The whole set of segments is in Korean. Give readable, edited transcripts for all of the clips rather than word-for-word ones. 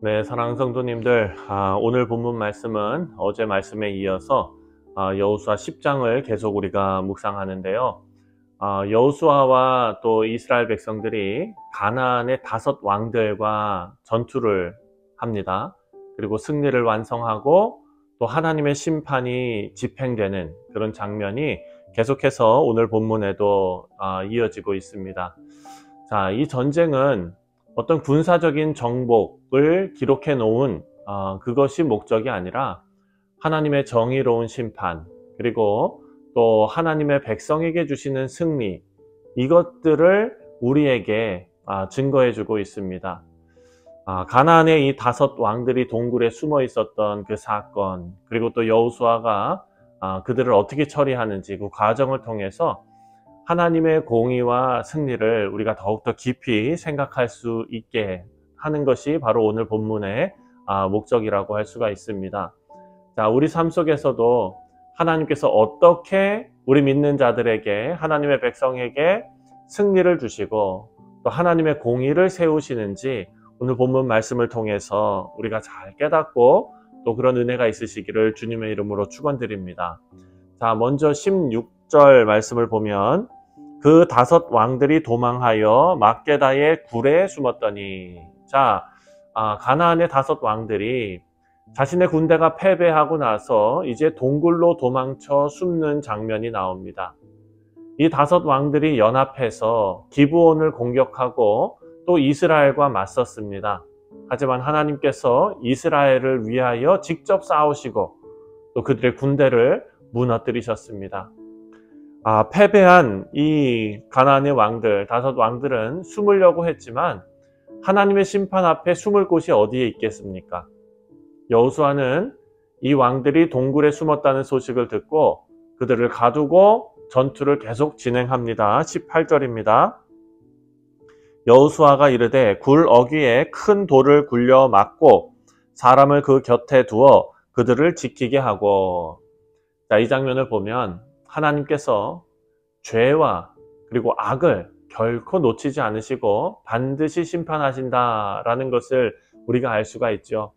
네, 사랑하는 성도님들, 오늘 본문 말씀은 어제 말씀에 이어서 여호수아 10장을 계속 우리가 묵상하는데요. 여호수아와 또 이스라엘 백성들이 가나안의 5 왕들과 전투를 합니다. 그리고 승리를 완성하고 또 하나님의 심판이 집행되는 그런 장면이 계속해서 오늘 본문에도 이어지고 있습니다. 자, 이 전쟁은 어떤 군사적인 정복을 기록해 놓은 그것이 목적이 아니라 하나님의 정의로운 심판, 그리고 또 하나님의 백성에게 주시는 승리, 이것들을 우리에게 증거해 주고 있습니다. 가나안의 이 5 왕들이 동굴에 숨어 있었던 그 사건, 그리고 또 여호수아가 그들을 어떻게 처리하는지 그 과정을 통해서 하나님의 공의와 승리를 우리가 더욱더 깊이 생각할 수 있게 하는 것이 바로 오늘 본문의 목적이라고 할 수가 있습니다. 자, 우리 삶 속에서도 하나님께서 어떻게 우리 믿는 자들에게, 하나님의 백성에게 승리를 주시고 또 하나님의 공의를 세우시는지 오늘 본문 말씀을 통해서 우리가 잘 깨닫고 또 그런 은혜가 있으시기를 주님의 이름으로 축원드립니다. 자, 먼저 16절 말씀을 보면 그 5 왕들이 도망하여 막게다의 굴에 숨었더니, 자, 가나안의 5 왕들이 자신의 군대가 패배하고 나서 이제 동굴로 도망쳐 숨는 장면이 나옵니다. 이 5 왕들이 연합해서 기브온을 공격하고 또 이스라엘과 맞섰습니다. 하지만 하나님께서 이스라엘을 위하여 직접 싸우시고 또 그들의 군대를 무너뜨리셨습니다. 패배한 이 가나안의 왕들, 5 왕들은 숨으려고 했지만 하나님의 심판 앞에 숨을 곳이 어디에 있겠습니까? 여호수아는 이 왕들이 동굴에 숨었다는 소식을 듣고 그들을 가두고 전투를 계속 진행합니다. 18절입니다. 여호수아가 이르되 굴 어귀에 큰 돌을 굴려 막고 사람을 그 곁에 두어 그들을 지키게 하고. 자, 이 장면을 보면 하나님께서 죄와 그리고 악을 결코 놓치지 않으시고 반드시 심판하신다라는 것을 우리가 알 수가 있죠.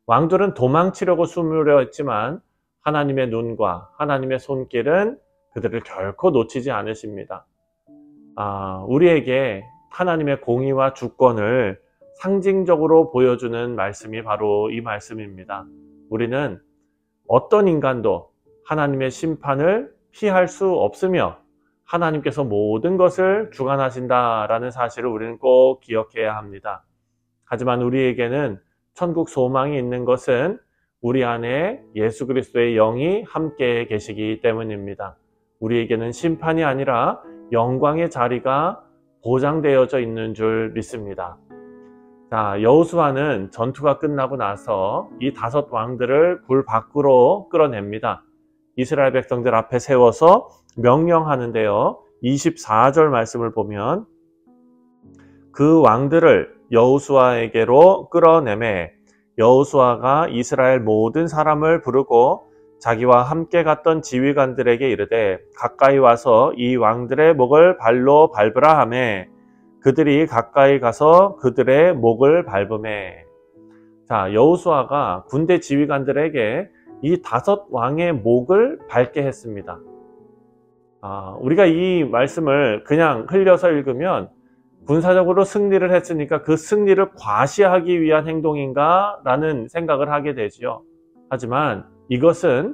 왕들은 도망치려고 숨으려 했지만 하나님의 눈과 하나님의 손길은 그들을 결코 놓치지 않으십니다. 우리에게 하나님의 공의와 주권을 상징적으로 보여주는 말씀이 바로 이 말씀입니다. 우리는 어떤 인간도 하나님의 심판을 피할 수 없으며 하나님께서 모든 것을 주관하신다라는 사실을 우리는 꼭 기억해야 합니다. 하지만 우리에게는 천국 소망이 있는 것은 우리 안에 예수 그리스도의 영이 함께 계시기 때문입니다. 우리에게는 심판이 아니라 영광의 자리가 보장되어져 있는 줄 믿습니다. 자, 여호수아는 전투가 끝나고 나서 이 5 왕들을 굴 밖으로 끌어냅니다. 이스라엘 백성들 앞에 세워서 명령하는데요. 24절 말씀을 보면 그 왕들을 여호수아에게로 끌어내매 여호수아가 이스라엘 모든 사람을 부르고 자기와 함께 갔던 지휘관들에게 이르되 가까이 와서 이 왕들의 목을 발로 밟으라 하매 그들이 가까이 가서 그들의 목을 밟으매. 자, 여호수아가 군대 지휘관들에게 이 5 왕의 목을 밟게 했습니다. 우리가 이 말씀을 그냥 흘려서 읽으면 군사적으로 승리를 했으니까 그 승리를 과시하기 위한 행동인가? 라는 생각을 하게 되지요. 하지만 이것은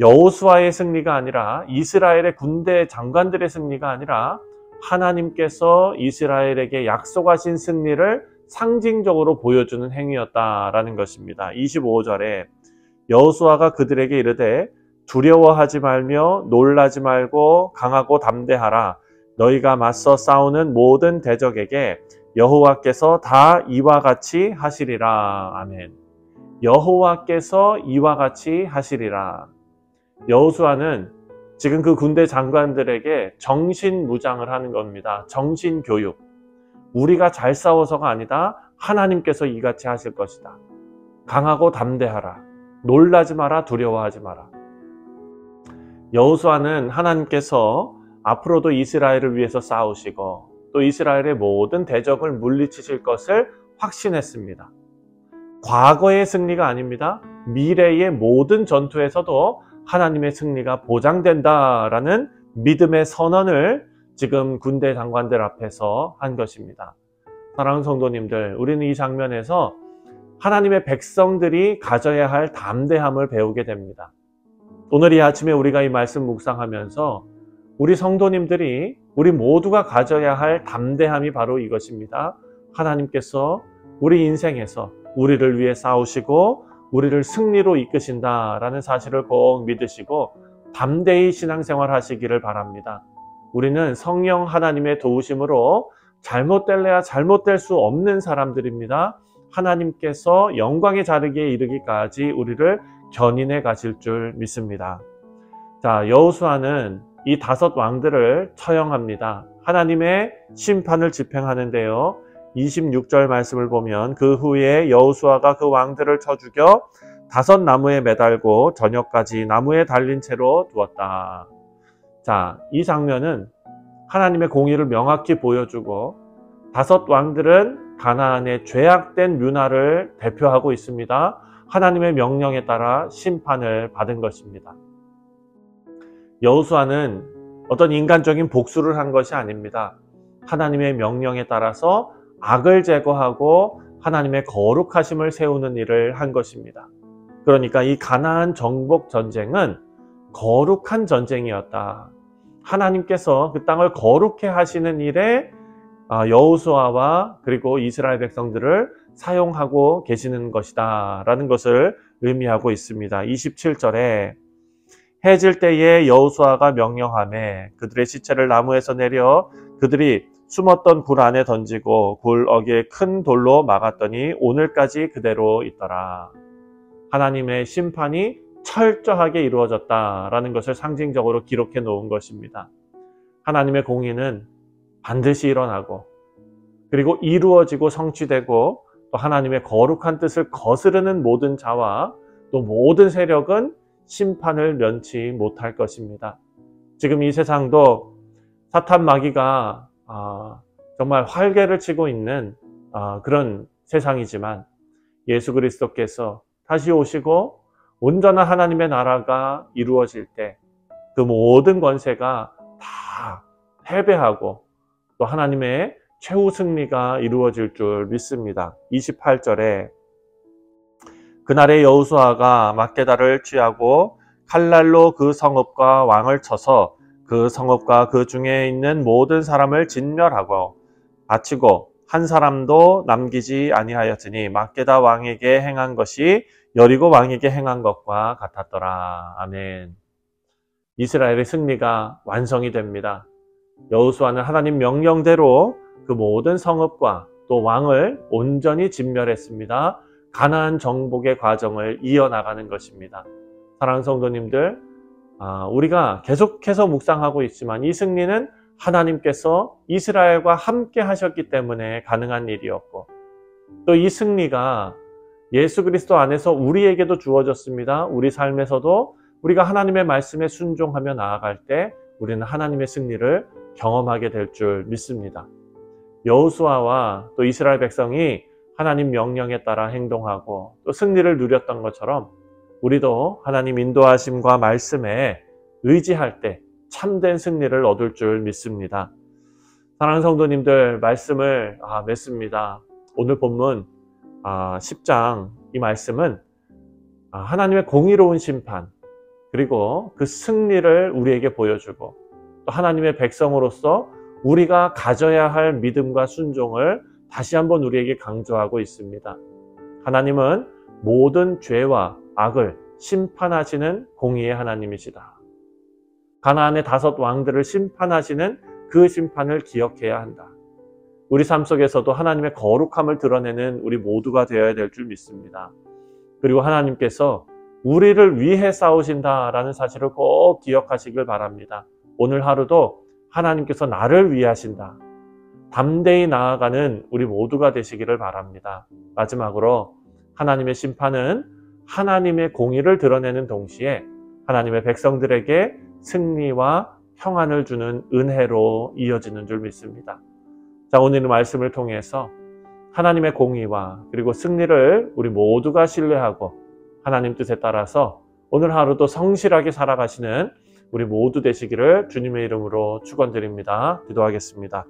여호수아의 승리가 아니라 이스라엘의 군대 장관들의 승리가 아니라 하나님께서 이스라엘에게 약속하신 승리를 상징적으로 보여주는 행위였다라는 것입니다. 25절에 여호수아가 그들에게 이르되 두려워하지 말며 놀라지 말고 강하고 담대하라. 너희가 맞서 싸우는 모든 대적에게 여호와께서 다 이와 같이 하시리라. 아멘. 여호와께서 이와 같이 하시리라. 여호수아는 지금 그 군대 장관들에게 정신무장을 하는 겁니다. 정신교육. 우리가 잘 싸워서가 아니다. 하나님께서 이같이 하실 것이다. 강하고 담대하라. 놀라지 마라. 두려워하지 마라. 여호수아는 하나님께서 앞으로도 이스라엘을 위해서 싸우시고 또 이스라엘의 모든 대적을 물리치실 것을 확신했습니다. 과거의 승리가 아닙니다. 미래의 모든 전투에서도 하나님의 승리가 보장된다라는 믿음의 선언을 지금 군대 장관들 앞에서 한 것입니다. 사랑하는 성도님들, 우리는 이 장면에서 하나님의 백성들이 가져야 할 담대함을 배우게 됩니다. 오늘 이 아침에 우리가 이 말씀 묵상하면서 우리 성도님들이, 우리 모두가 가져야 할 담대함이 바로 이것입니다. 하나님께서 우리 인생에서 우리를 위해 싸우시고 우리를 승리로 이끄신다라는 사실을 꼭 믿으시고 담대히 신앙생활 하시기를 바랍니다. 우리는 성령 하나님의 도우심으로 잘못될래야 잘못될 수 없는 사람들입니다. 하나님께서 영광의 자리에 이르기까지 우리를 견인해 가실 줄 믿습니다. 자, 여호수아는 이 5 왕들을 처형합니다. 하나님의 심판을 집행하는데요. 26절 말씀을 보면 그 후에 여호수아가 그 왕들을 쳐 죽여 5 나무에 매달고 저녁까지 나무에 달린 채로 두었다. 자, 이 장면은 하나님의 공의를 명확히 보여주고 5 왕들은 가나안의 죄악된 문화를 대표하고 있습니다. 하나님의 명령에 따라 심판을 받은 것입니다. 여호수아는 어떤 인간적인 복수를 한 것이 아닙니다. 하나님의 명령에 따라서 악을 제거하고 하나님의 거룩하심을 세우는 일을 한 것입니다. 그러니까 이 가나안 정복 전쟁은 거룩한 전쟁이었다. 하나님께서 그 땅을 거룩해 하시는 일에 여호수아와 그리고 이스라엘 백성들을 사용하고 계시는 것이다 라는 것을 의미하고 있습니다. 27절에 해 질 때에 여호수아가 명령하매 그들의 시체를 나무에서 내려 그들이 숨었던 굴 안에 던지고 굴 어귀에 큰 돌로 막았더니 오늘까지 그대로 있더라. 하나님의 심판이 철저하게 이루어졌다라는 것을 상징적으로 기록해 놓은 것입니다. 하나님의 공의는 반드시 일어나고 그리고 이루어지고 성취되고 또 하나님의 거룩한 뜻을 거스르는 모든 자와 또 모든 세력은 심판을 면치 못할 것입니다. 지금 이 세상도 사탄 마귀가 정말 활개를 치고 있는 그런 세상이지만 예수 그리스도께서 다시 오시고 온전한 하나님의 나라가 이루어질 때 그 모든 권세가 다 패배하고 또 하나님의 최후 승리가 이루어질 줄 믿습니다. 28절에 그날에 여호수아가 막게다를 취하고 칼날로 그 성읍과 왕을 쳐서 그 성읍과 그 중에 있는 모든 사람을 진멸하고 바치고 한 사람도 남기지 아니하였으니 막게다 왕에게 행한 것이 여리고 왕에게 행한 것과 같았더라. 아멘. 이스라엘의 승리가 완성이 됩니다. 여호수아는 하나님 명령대로 그 모든 성읍과 또 왕을 온전히 진멸했습니다. 가나안 정복의 과정을 이어나가는 것입니다. 사랑하는 성도님들, 우리가 계속해서 묵상하고 있지만 이 승리는 하나님께서 이스라엘과 함께 하셨기 때문에 가능한 일이었고 또 이 승리가 예수 그리스도 안에서 우리에게도 주어졌습니다. 우리 삶에서도 우리가 하나님의 말씀에 순종하며 나아갈 때 우리는 하나님의 승리를 경험하게 될 줄 믿습니다. 여호수아와 또 이스라엘 백성이 하나님 명령에 따라 행동하고 또 승리를 누렸던 것처럼 우리도 하나님 인도하심과 말씀에 의지할 때 참된 승리를 얻을 줄 믿습니다. 사랑하는 성도님들, 말씀을 맺습니다. 오늘 본문 10장 이 말씀은 하나님의 공의로운 심판 그리고 그 승리를 우리에게 보여주고 또 하나님의 백성으로서 우리가 가져야 할 믿음과 순종을 다시 한번 우리에게 강조하고 있습니다. 하나님은 모든 죄와 악을 심판하시는 공의의 하나님이시다. 가나안의 5 왕들을 심판하시는 그 심판을 기억해야 한다. 우리 삶 속에서도 하나님의 거룩함을 드러내는 우리 모두가 되어야 될 줄 믿습니다. 그리고 하나님께서 우리를 위해 싸우신다라는 사실을 꼭 기억하시길 바랍니다. 오늘 하루도 하나님께서 나를 위해 하신다. 담대히 나아가는 우리 모두가 되시기를 바랍니다. 마지막으로 하나님의 심판은 하나님의 공의를 드러내는 동시에 하나님의 백성들에게 승리와 평안을 주는 은혜로 이어지는 줄 믿습니다. 자, 오늘 말씀을 통해서 하나님의 공의와 그리고 승리를 우리 모두가 신뢰하고 하나님 뜻에 따라서 오늘 하루도 성실하게 살아가시는 우리 모두 되시기를 주님의 이름으로 축원드립니다. 기도하겠습니다.